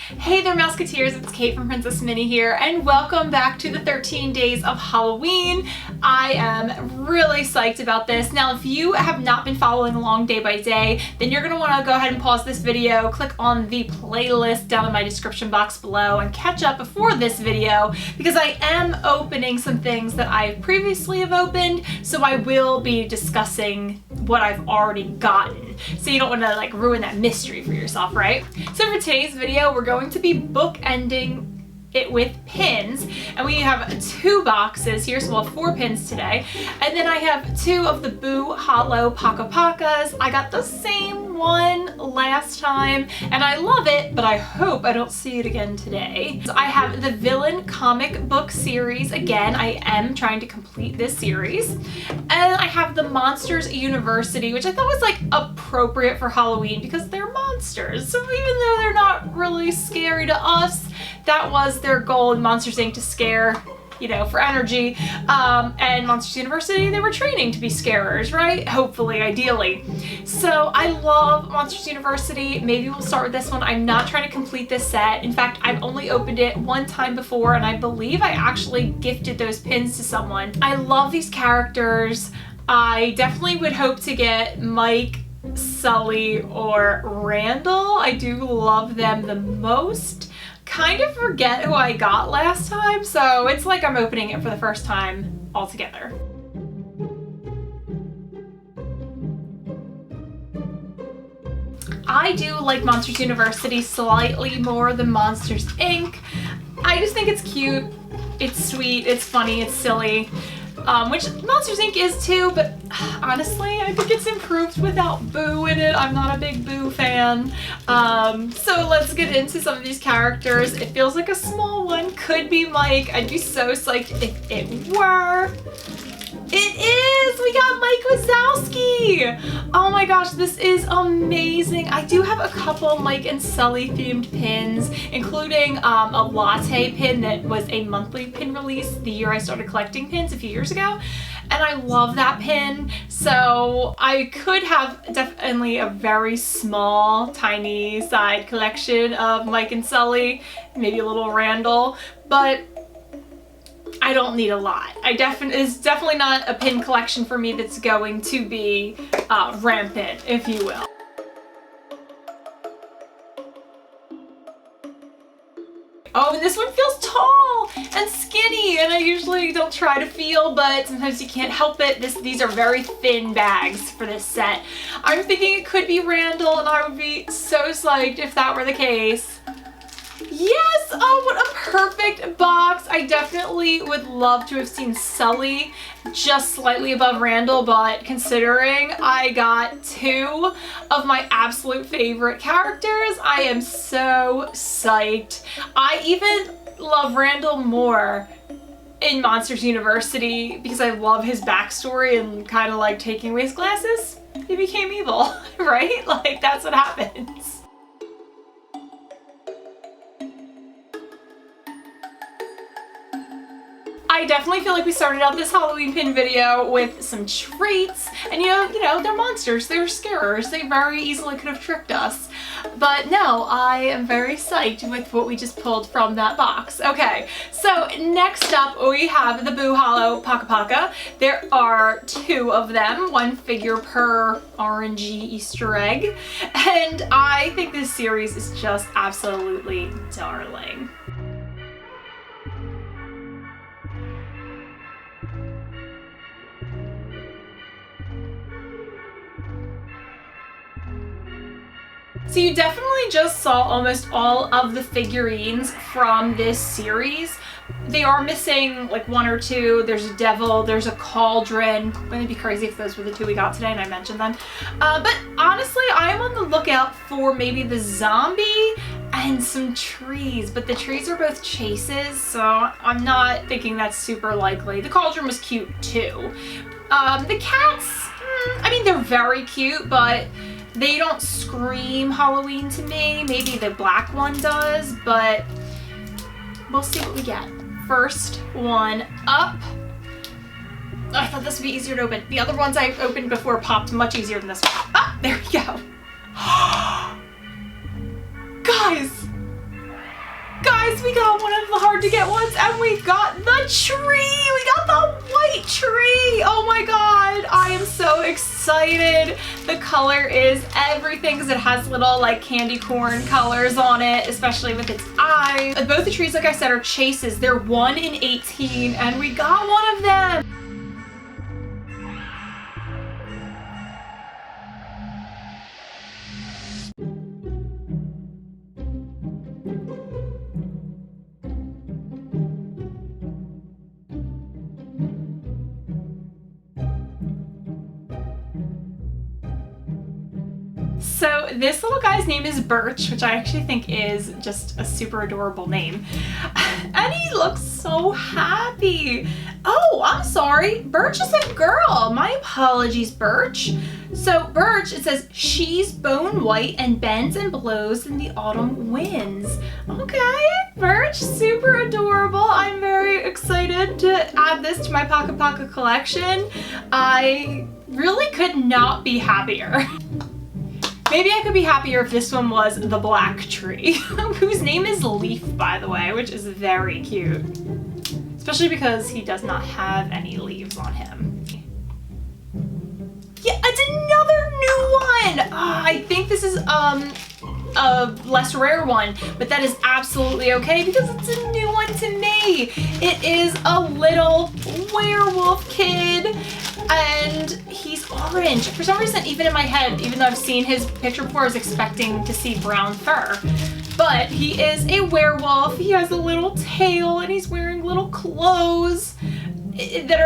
Hey there, Mouseketeers, it's Kate from Princess Minnie here, and welcome back to the 13 days of Halloween. I am really psyched about this. Now, if you have not been following along day by day, then you're going to want to go ahead and pause this video, click on the playlist down in my description box below, and catch up before this video, because I am opening some things that I previously have opened, so I will be discussing what I've already gotten. So you don't want to ruin that mystery for yourself, right? So for today's video, we're going to be bookending it with pins, and we have 2 boxes here, so we'll have 4 pins today. And then I have 2 of the Boo Hollow Pacapacas. I got the same one last time and I love it, but I hope I don't see it again today. So I have the Villain comic book series. Again, I am trying to complete this series. And I have the Monsters University, which I thought was appropriate for Halloween because they're monsters. So even though they're not really scary to us, that was their goal in Monsters Inc. to scare, for energy. And Monsters University, they were training to be scarers, right? Hopefully, ideally. So I love Monsters University. Maybe we'll start with this one. I'm not trying to complete this set. In fact, I've only opened it one time before, and I believe I actually gifted those pins to someone. I love these characters. I definitely would hope to get Mike, Sully, or Randall. I do love them the most. Kind of forget who I got last time, so it's like I'm opening it for the first time altogether. I do like Monsters University slightly more than Monsters Inc. I just think it's cute, it's sweet, it's funny, it's silly. Which Monsters Inc. is too, but honestly, I think it's improved without Boo in it. I'm not a big Boo fan. So let's get into some of these characters. It feels like a small one. Could be Mike. I'd be so psyched if it were. It is! We got Mike Wazowski! Oh my gosh, this is amazing. I do have a couple Mike and Sully themed pins, including a latte pin that was a monthly pin release the year I started collecting pins a few years ago. And I love that pin, so I could have definitely a very small, tiny side collection of Mike and Sully, maybe a little Randall, but I don't need a lot. It's definitely not a pin collection for me that's going to be rampant, if you will. Oh, and this one feels tall and skinny, and I usually don't try to feel, but sometimes you can't help it. These are very thin bags for this set. I'm thinking it could be Randall, and I would be so psyched if that were the case. Yes! Oh, what a perfect box. I definitely would love to have seen Sully just slightly above Randall, but considering I got 2 of my absolute favorite characters, I am so psyched. I even love Randall more in Monsters University because I love his backstory and kind of like taking away his glasses. He became evil, right? That's what happens. I definitely feel like we started out this Halloween pin video with some treats, and they're monsters, they're scarers, they very easily could have tricked us. But no, I am very psyched with what we just pulled from that box. Okay, so next up we have the Boo Hollow Pacapaca. There are 2 of them, 1 figure per orangey Easter egg, and I think this series is just absolutely darling. So you definitely just saw almost all of the figurines from this series. They are missing 1 or 2. There's a devil, there's a cauldron. Wouldn't it be crazy if those were the 2 we got today and I mentioned them? But honestly, I'm on the lookout for maybe the zombie and some trees, but the trees are both chases, so I'm not thinking that's super likely. The cauldron was cute too. The cats, I mean, they're very cute, but they don't scream Halloween to me. Maybe the black one does, but we'll see what we get. First one up. I thought this would be easier to open. The other ones I opened before popped much easier than this one. Ah, there we go. Guys, guys, we got one of the hard to get ones, and we got the tree. We got the white tree. Oh my god, I am so excited. The color is everything because it has little like candy corn colors on it, especially with its eyes. Both the trees, like I said, are chases. They're 1 in 18, and we got one of them. So this little guy's name is Birch, which I actually think is just a super adorable name. And he looks so happy. Oh, I'm sorry. Birch is a girl. My apologies, Birch. So Birch, it says, she's bone white and bends and blows in the autumn winds. Okay, Birch, super adorable. I'm very excited to add this to my Paka Paca collection. I really could not be happier. Maybe I could be happier if this one was the black tree, whose name is Leaf, by the way, which is very cute. Especially because he does not have any leaves on him. Yeah, it's another new one! I think this is a less rare one, but that is absolutely okay because it's a new one to me. It is a little werewolf kid, and he's orange. For some reason, even in my head, even though I've seen his picture before, I was expecting to see brown fur. But he is a werewolf. He has a little tail, and he's wearing little clothes that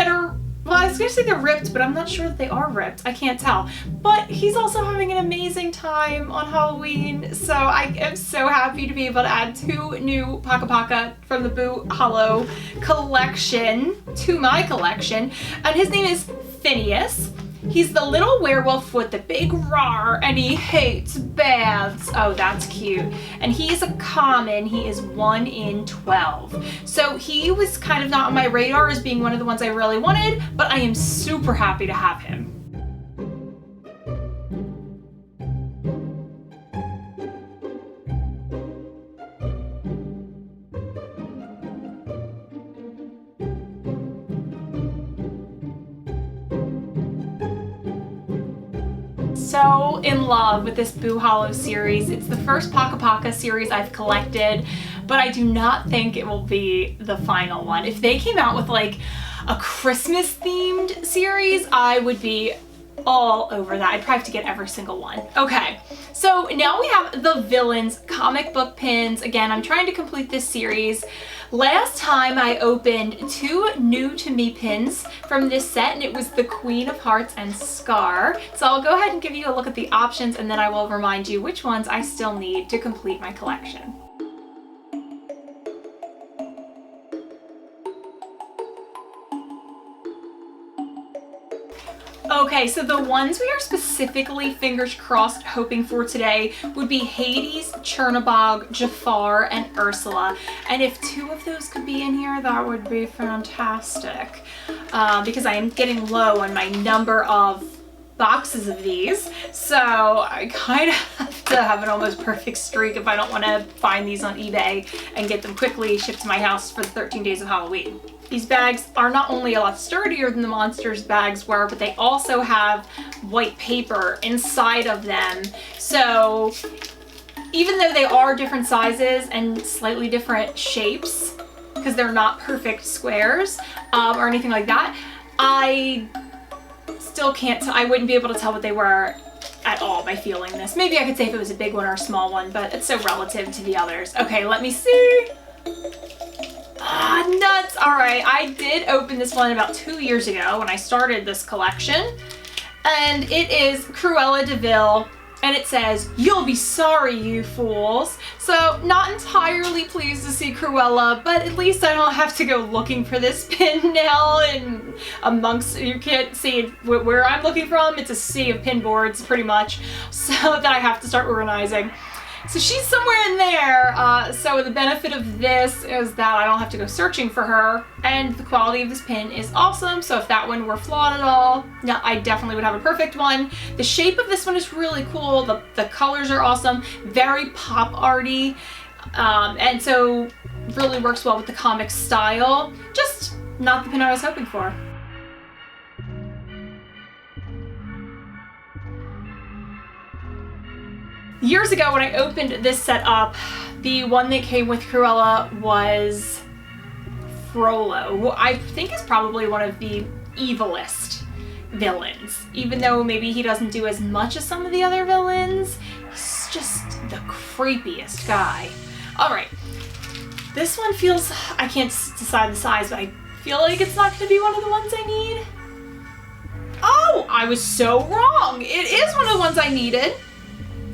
are well, I was gonna say they're ripped, but I'm not sure that they are ripped. I can't tell. But he's also having an amazing time on Halloween, so I am so happy to be able to add 2 new Paka Paca from the Boo Hollow collection to my collection. And his name is Phineas. He's the little werewolf with the big roar, and he hates baths. Oh, that's cute. And he's a common. He is 1 in 12. So he was kind of not on my radar as being one of the ones I really wanted, but I am super happy to have him. So in love with this Boo Hollow series. It's the first Paka Paca series I've collected, but I do not think it will be the final one. If they came out with like a Christmas themed series, I would be all over that. I'd probably have to get every single one. Okay, so now we have the Villains comic book pins. Again, I'm trying to complete this series. Last time I opened 2 new to me pins from this set, and it was the Queen of Hearts and Scar. So I'll go ahead and give you a look at the options, and then I will remind you which ones I still need to complete my collection. Okay, so the ones we are specifically, fingers crossed, hoping for today would be Hades, Chernabog, Jafar, and Ursula. And if 2 of those could be in here, that would be fantastic. Because I am getting low on my number of boxes of these, so I kind of have to have an almost perfect streak if I don't want to find these on eBay and get them quickly shipped to my house for the 13 days of Halloween. These bags are not only a lot sturdier than the Monsters bags were, but they also have white paper inside of them. So even though they are different sizes and slightly different shapes, because they're not perfect squares or anything like that, I still can't, I wouldn't be able to tell what they were at all by feeling this. Maybe I could say if it was a big one or a small one, but it's so relative to the others. Okay, let me see. Ah, nuts. All right, I did open this one about 2 years ago when I started this collection, and it is Cruella de Vil, and it says, "You'll be sorry, you fools." So not entirely pleased to see Cruella, but at least I don't have to go looking for this pin now, and amongst, you can't see where I'm looking from, it's a sea of pin boards pretty much, so that I have to start organizing. So she's somewhere in there, so the benefit of this is that I don't have to go searching for her, and the quality of this pin is awesome, so if that one were flawed at all, no, I definitely would have a perfect one. The shape of this one is really cool, the colors are awesome, very pop arty. And so really works well with the comic style, just not the pin I was hoping for. Years ago when I opened this set up, the one that came with Cruella was Frollo, who I think is probably one of the evilest villains. Even though maybe he doesn't do as much as some of the other villains, he's just the creepiest guy. Alright, this one feels, I can't decide the size, but I feel like it's not going to be one of the ones I need. Oh, I was so wrong! It is one of the ones I needed.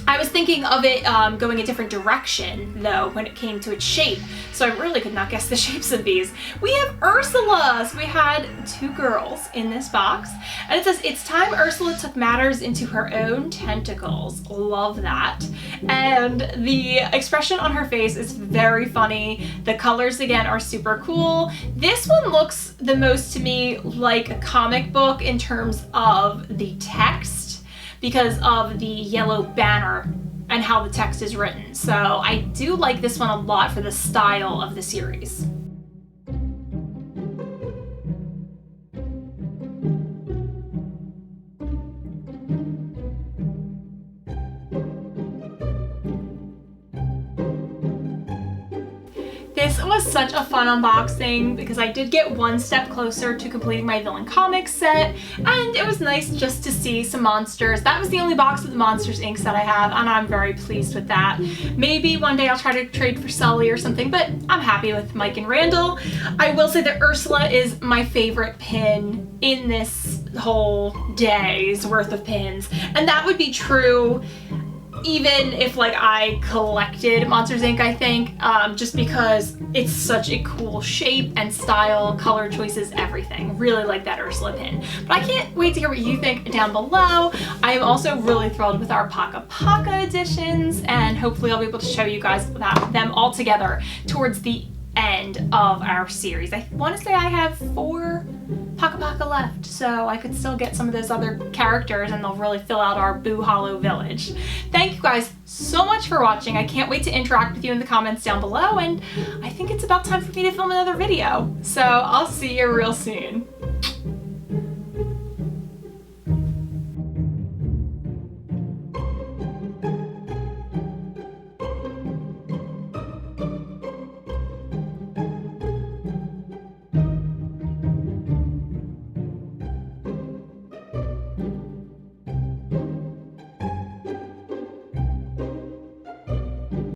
I was thinking of it going a different direction, though, when it came to its shape, so I really could not guess the shapes of these. We have Ursula! So we had 2 girls in this box, and it says, "It's time Ursula took matters into her own tentacles." Love that. And the expression on her face is very funny. The colors, again, are super cool. This one looks the most to me like a comic book in terms of the text, because of the yellow banner and how the text is written. So I do like this one a lot for the style of the series. This was such a fun unboxing because I did get one step closer to completing my Villain Comics set, and it was nice just to see some monsters. That was the only box of the Monsters Inc. set I have, and I'm very pleased with that. Maybe one day I'll try to trade for Sully or something, but I'm happy with Mike and Randall. I will say that Ursula is my favorite pin in this whole day's worth of pins, and that would be true even if like I collected Monsters Inc., I think, just because it's such a cool shape and style, color choices, everything. Really like that Ursula pin. But I can't wait to hear what you think down below. I am also really thrilled with our Paka Paca editions, and hopefully I'll be able to show you guys them all together towards the end of our series. I want to say I have 4 Pacapaca left, so I could still get some of those other characters and they'll really fill out our Boo Hollow village. Thank you guys so much for watching. I can't wait to interact with you in the comments down below, and I think it's about time for me to film another video. So I'll see you real soon.